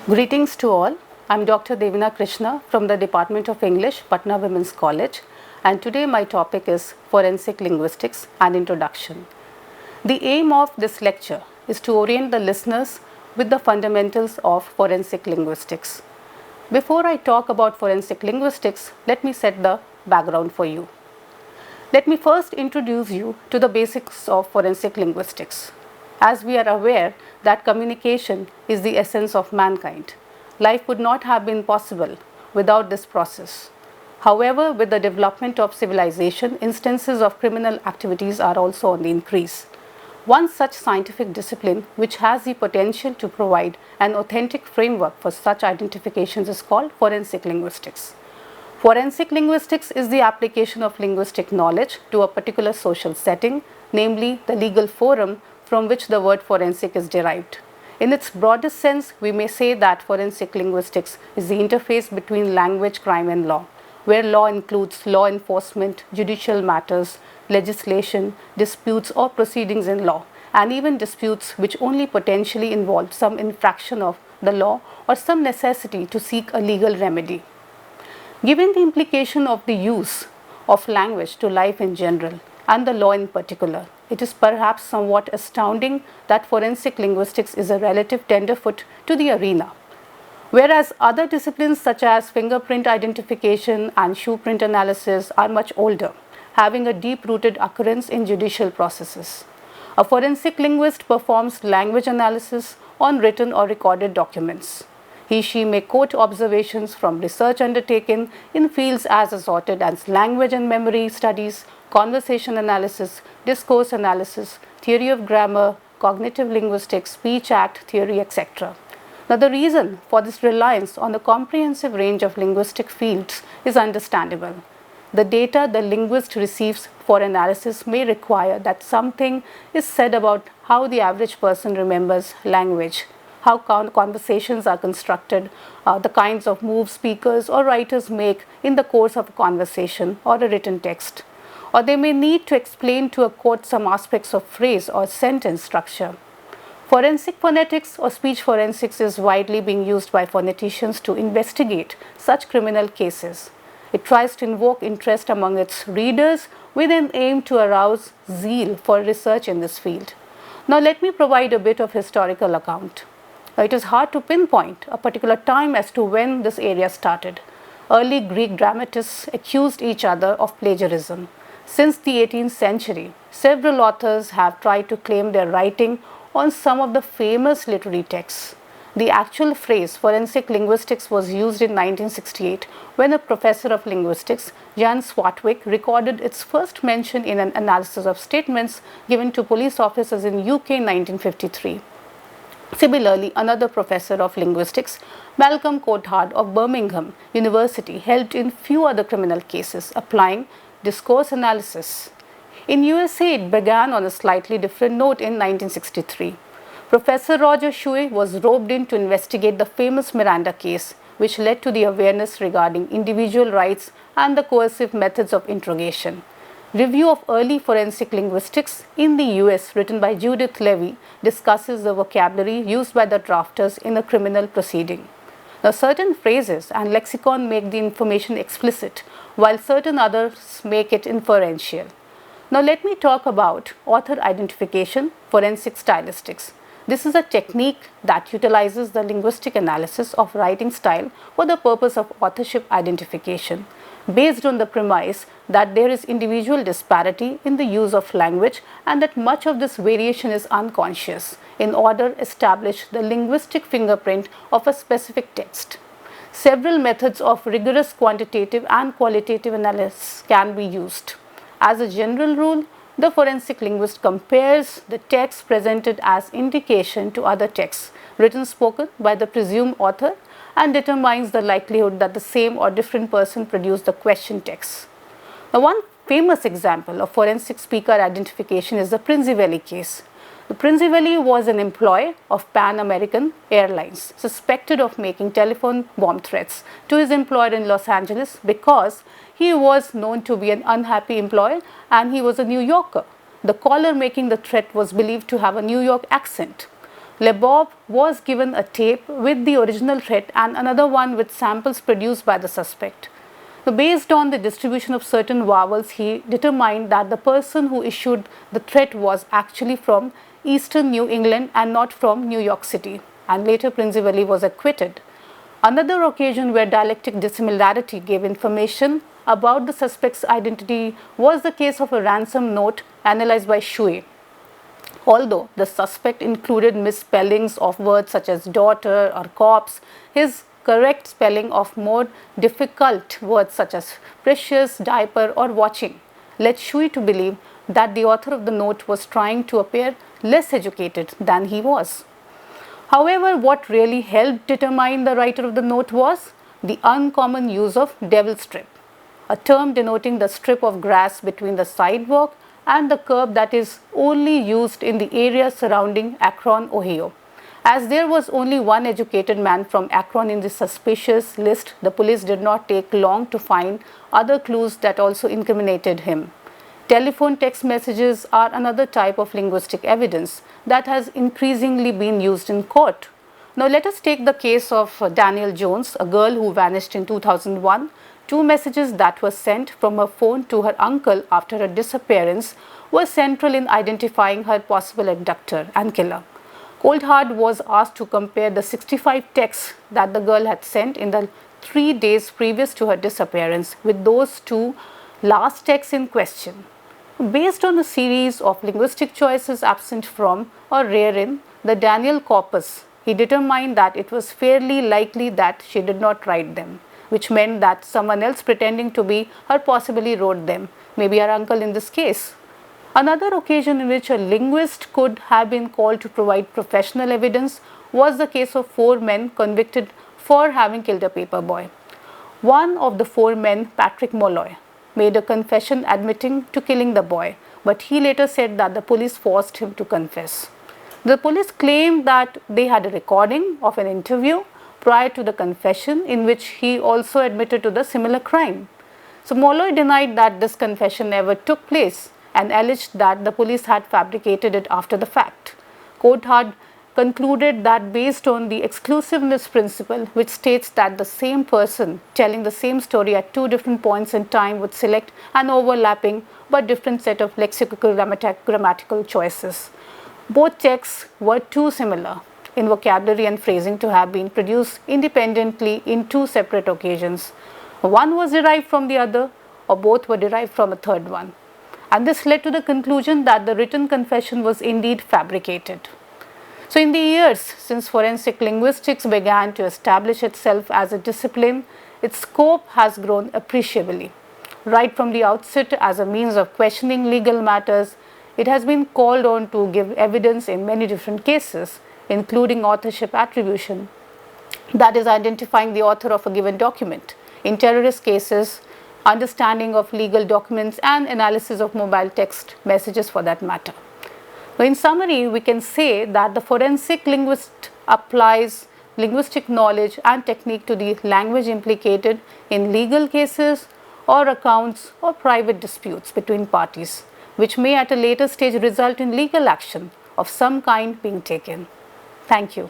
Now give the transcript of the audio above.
Greetings to all. I'm Dr. Devina Krishna from the Department of English, Patna Women's College, and today my topic is Forensic Linguistics and Introduction. The aim of this lecture is to orient the listeners with the fundamentals of forensic linguistics. Before I talk about forensic linguistics, let me set the background for you. Let me first introduce you to the basics of forensic linguistics. As we are aware that communication is the essence of mankind, life would not have been possible without this process. However, with the development of civilization, instances of criminal activities are also on the increase. One such scientific discipline which has the potential to provide an authentic framework for such identifications is called forensic linguistics. Forensic linguistics is the application of linguistic knowledge to a particular social setting, namely the legal forum from which the word forensic is derived. In its broadest sense, we may say that forensic linguistics is the interface between language, crime, and law, where law includes law enforcement, judicial matters, legislation, disputes or proceedings in law, and even disputes which only potentially involve some infraction of the law or some necessity to seek a legal remedy. Given the implication of the use of language to life in general and the law in particular, it is perhaps somewhat astounding that forensic linguistics is a relative tenderfoot to the arena. Whereas other disciplines such as fingerprint identification and shoe print analysis are much older, having a deep-rooted occurrence in judicial processes. A forensic linguist performs language analysis on written or recorded documents. He/she may quote observations from research undertaken in fields as assorted as language and memory studies, conversation analysis, discourse analysis, theory of grammar, cognitive linguistics, speech act theory, etc. Now, the reason for this reliance on a comprehensive range of linguistic fields is understandable. The data the linguist receives for analysis may require that something is said about how the average person remembers language, how conversations are constructed, the kinds of moves speakers or writers make in the course of a conversation or a written text. Or they may need to explain to a court some aspects of phrase or sentence structure. Forensic phonetics or speech forensics is widely being used by phoneticians to investigate such criminal cases. It tries to invoke interest among its readers with an aim to arouse zeal for research in this field. Now, let me provide a bit of historical account. It is hard to pinpoint a particular time as to when this area started. Early Greek dramatists accused each other of plagiarism. Since the 18th century, several authors have tried to claim their writing on some of the famous literary texts. The actual phrase forensic linguistics was used in 1968 when a professor of linguistics, Jan Swartwick, recorded its first mention in an analysis of statements given to police officers in UK in 1953. Similarly, another professor of linguistics, Malcolm Coulthard of Birmingham University, helped in few other criminal cases applying discourse analysis. In USA, it began on a slightly different note in 1963. Professor Roger Shuey was roped in to investigate the famous Miranda case, which led to the awareness regarding individual rights and the coercive methods of interrogation. Review of Early Forensic Linguistics in the US, written by Judith Levy, discusses the vocabulary used by the drafters in a criminal proceeding. Now, certain phrases and lexicon make the information explicit, while certain others make it inferential. Now, let me talk about author identification, forensic stylistics. This is a technique that utilizes the linguistic analysis of writing style for the purpose of authorship identification, based on the premise that there is individual disparity in the use of language and that much of this variation is unconscious in order to establish the linguistic fingerprint of a specific text. Several methods of rigorous quantitative and qualitative analysis can be used. As a general rule, the forensic linguist compares the text presented as indication to other texts, written spoken by the presumed author, and determines the likelihood that the same or different person produced the question text. Now, one famous example of forensic speaker identification is the Prinzivelli case. The Prinzivelli was an employee of Pan American Airlines, suspected of making telephone bomb threats to his employer in Los Angeles because he was known to be an unhappy employee and he was a New Yorker. The caller making the threat was believed to have a New York accent. Lebob was given a tape with the original threat and another one with samples produced by the suspect. So based on the distribution of certain vowels, he determined that the person who issued the threat was actually from eastern New England and not from New York City, and later principally was acquitted. Another occasion where dialectic dissimilarity gave information about the suspect's identity was the case of a ransom note analyzed by Shui. Although the suspect included misspellings of words such as daughter or corpse, his correct spelling of more difficult words such as precious, diaper or watching led Shui to believe that the author of the note was trying to appear less educated than he was. However, what really helped determine the writer of the note was the uncommon use of devil strip, a term denoting the strip of grass between the sidewalk and the curb that is only used in the area surrounding Akron, Ohio. As there was only one educated man from Akron in the suspicious list, the police did not take long to find other clues that also incriminated him. Telephone text messages are another type of linguistic evidence that has increasingly been used in court. Now let us take the case of Danielle Jones, a girl who vanished in 2001. Two messages that were sent from her phone to her uncle after her disappearance were central in identifying her possible abductor and killer. Coldhart was asked to compare the 65 texts that the girl had sent in the 3 days previous to her disappearance with those two last texts in question. Based on a series of linguistic choices absent from or rare in the Danielle corpus, he determined that it was fairly likely that she did not write them, which meant that someone else pretending to be her possibly wrote them, maybe her uncle in this case. Another occasion in which a linguist could have been called to provide professional evidence was the case of 4 men convicted for having killed a paper boy. One of the 4 men, Patrick Molloy, made a confession admitting to killing the boy, but he later said that the police forced him to confess. The police claimed that they had a recording of an interview prior to the confession in which he also admitted to the similar crime. So Molloy denied that this confession ever took place and alleged that the police had fabricated it after the fact. Coulthard concluded that based on the exclusiveness principle, which states that the same person telling the same story at 2 different points in time would select an overlapping but different set of lexical grammatical choices. Both texts were too similar in vocabulary and phrasing to have been produced independently in 2 separate occasions. One was derived from the other, or both were derived from a third one. And this led to the conclusion that the written confession was indeed fabricated. So in the years since forensic linguistics began to establish itself as a discipline, its scope has grown appreciably. Right from the outset, as a means of questioning legal matters, it has been called on to give evidence in many different cases, including authorship attribution, that is, identifying the author of a given document. In terrorist cases, understanding of legal documents and analysis of mobile text messages for that matter. In summary, we can say that the forensic linguist applies linguistic knowledge and technique to the language implicated in legal cases or accounts or private disputes between parties, which may at a later stage result in legal action of some kind being taken. Thank you.